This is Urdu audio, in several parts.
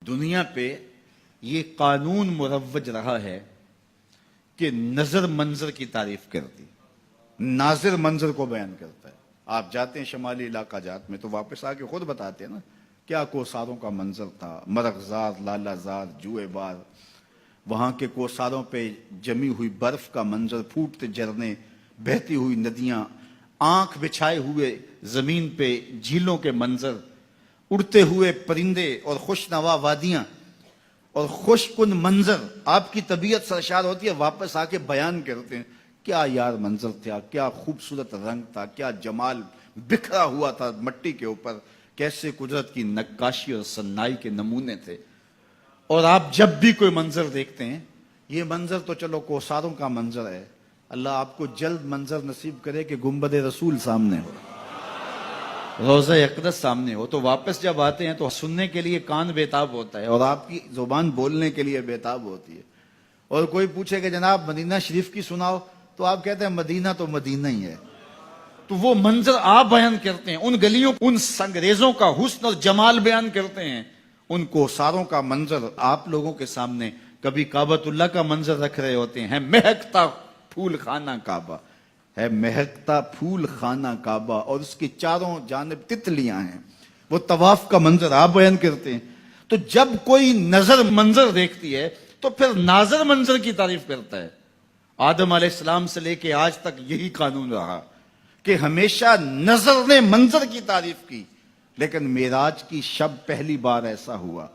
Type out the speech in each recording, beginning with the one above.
دنیا پہ یہ قانون مروج رہا ہے کہ نظر منظر کی تعریف کرتی، ناظر منظر کو بیان کرتا ہے۔ آپ جاتے ہیں شمالی علاقہ جات میں تو واپس آ کے خود بتاتے ہیں نا کیا کوساروں کا منظر تھا، مرغزار، لالہ زار، جوئے بار، وہاں کے کوساروں پہ جمی ہوئی برف کا منظر، پھوٹتے جھرنے، بہتی ہوئی ندیاں، آنکھ بچھائے ہوئے زمین پہ جھیلوں کے منظر، اڑتے ہوئے پرندے اور خوشنوا وادیاں اور خوش کن منظر۔ آپ کی طبیعت سرشار ہوتی ہے، واپس آ کے بیان کرتے ہیں کیا یار منظر تھا، کیا خوبصورت رنگ تھا، کیا جمال بکھرا ہوا تھا مٹی کے اوپر، کیسے قدرت کی نقاشی اور صنائی کے نمونے تھے۔ اور آپ جب بھی کوئی منظر دیکھتے ہیں، یہ منظر تو چلو کوساروں کا منظر ہے، اللہ آپ کو جلد منظر نصیب کرے کہ گنبد رسول سامنے ہو، روضہ اقدس سامنے ہو، تو واپس جب آتے ہیں تو سننے کے لیے کان بیتاب ہوتا ہے اور آپ کی زبان بولنے کے لیے بیتاب ہوتی ہے۔ اور کوئی پوچھے کہ جناب مدینہ شریف کی سناؤ تو آپ کہتے ہیں مدینہ تو مدینہ ہی ہے۔ تو وہ منظر آپ بیان کرتے ہیں، ان گلیوں، ان سنگریزوں کا حسن اور جمال بیان کرتے ہیں، ان کوساروں کا منظر آپ لوگوں کے سامنے۔ کبھی کعبۃ اللہ کا منظر رکھ رہے ہوتے ہیں، مہکتا پھول خانہ کعبہ ہے، مہکتا پھول خانہ کعبہ، اور اس کی چاروں جانب تتلیاں ہیں، وہ طواف کا منظر آپ بیان کرتے ہیں۔ تو جب کوئی نظر منظر دیکھتی ہے تو پھر ناظر منظر کی تعریف کرتا ہے۔ آدم علیہ السلام سے لے کے آج تک یہی قانون رہا کہ ہمیشہ نظر نے منظر کی تعریف کی، لیکن معراج کی شب پہلی بار ایسا ہوا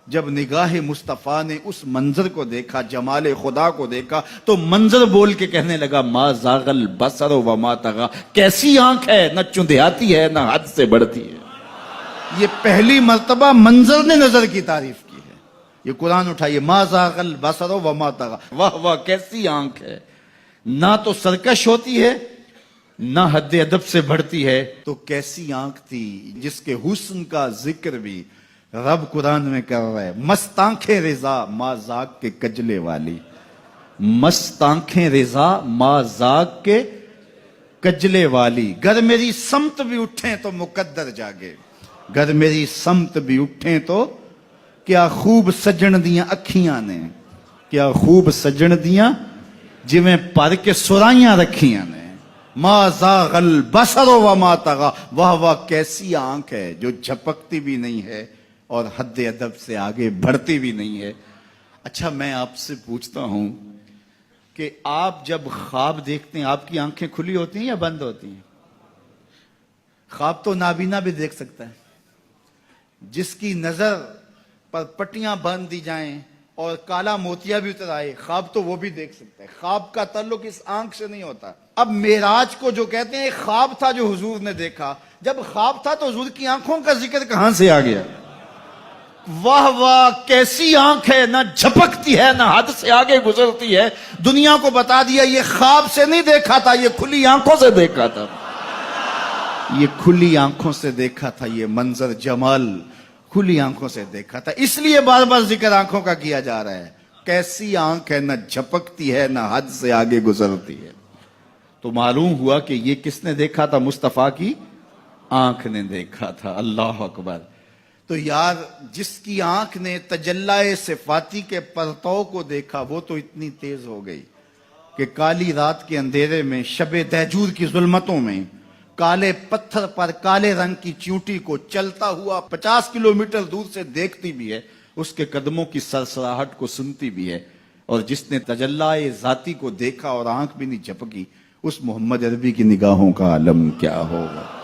جب نگاہ مصطفیٰ نے اس منظر کو دیکھا، جمال خدا کو دیکھا، تو منظر بول کے کہنے لگا ما زاغ البصر وما طغی، کیسی آنکھ ہے، نہ چندیاتی ہے نہ حد سے بڑھتی ہے۔ یہ پہلی مرتبہ منظر نے نظر کی تعریف کی ہے۔ یہ قرآن اٹھائیے، ما زاغ البصر وما طغی، واہ واہ کیسی آنکھ ہے، نہ تو سرکش ہوتی ہے نہ حد ادب سے بڑھتی ہے۔ تو کیسی آنکھ تھی جس کے حسن کا ذکر بھی رب قرآن میں کر رہا ہے، مست آنکھیں رضا ما زاغ کے کجلے والی، مست آنکھیں رضا ما زاغ کے کجلے والی، گر میری سمت بھی اٹھیں تو مقدر جاگے، گر میری سمت بھی اٹھیں تو کیا خوب سجن دیاں اکھیاں نے، کیا خوب سجن دیاں جویں پر کے سرائیاں رکھیاں نے، ما زاغ البصر وما طغی، واہ واہ کیسی آنکھ ہے جو جھپکتی بھی نہیں ہے اور حد ادب سے آگے بڑھتی بھی نہیں ہے۔ اچھا میں آپ سے پوچھتا ہوں کہ آپ جب خواب دیکھتے ہیں آپ کی آنکھیں کھلی ہوتی ہیں یا بند ہوتی ہیں؟ خواب تو نابینا بھی دیکھ سکتا ہے، جس کی نظر پر پٹیاں باندھ دی جائیں اور کالا موتیا بھی اتر آئے، خواب تو وہ بھی دیکھ سکتا ہے۔ خواب کا تعلق اس آنکھ سے نہیں ہوتا۔ اب معراج کو جو کہتے ہیں خواب تھا جو حضور نے دیکھا، جب خواب تھا تو حضور کی آنکھوں کا ذکر کہاں سے آ گیا؟ واہ واہ کیسی آنکھ ہے، نہ جھپکتی ہے نہ حد سے آگے گزرتی ہے۔ دنیا کو بتا دیا یہ خواب سے نہیں دیکھا تھا، یہ کھلی آنکھوں سے دیکھا تھا، یہ کھلی آنکھوں سے دیکھا تھا، یہ منظر جمال کھلی آنکھوں سے دیکھا تھا۔ اس لیے بار بار ذکر آنکھوں کا کیا جا رہا ہے، کیسی آنکھ ہے، نہ جھپکتی ہے نہ حد سے آگے گزرتی ہے۔ تو معلوم ہوا کہ یہ کس نے دیکھا تھا؟ مصطفیٰ کی آنکھ نے دیکھا تھا۔ اللہ اکبر۔ تو یار جس کی آنکھ نے تجلی صفاتی کے پرتو کو دیکھا وہ تو اتنی تیز ہو گئی کہ کالی رات کے اندھیرے میں، شب دہجور کی ظلمتوں میں، کالے پتھر پر کالے رنگ کی چیونٹی کو چلتا ہوا 50 کلومیٹر دور سے دیکھتی بھی ہے، اس کے قدموں کی سرسراہٹ کو سنتی بھی ہے۔ اور جس نے تجلی ذاتی کو دیکھا اور آنکھ بھی نہیں جھپکی، اس محمد عربی کی نگاہوں کا عالم کیا ہوگا۔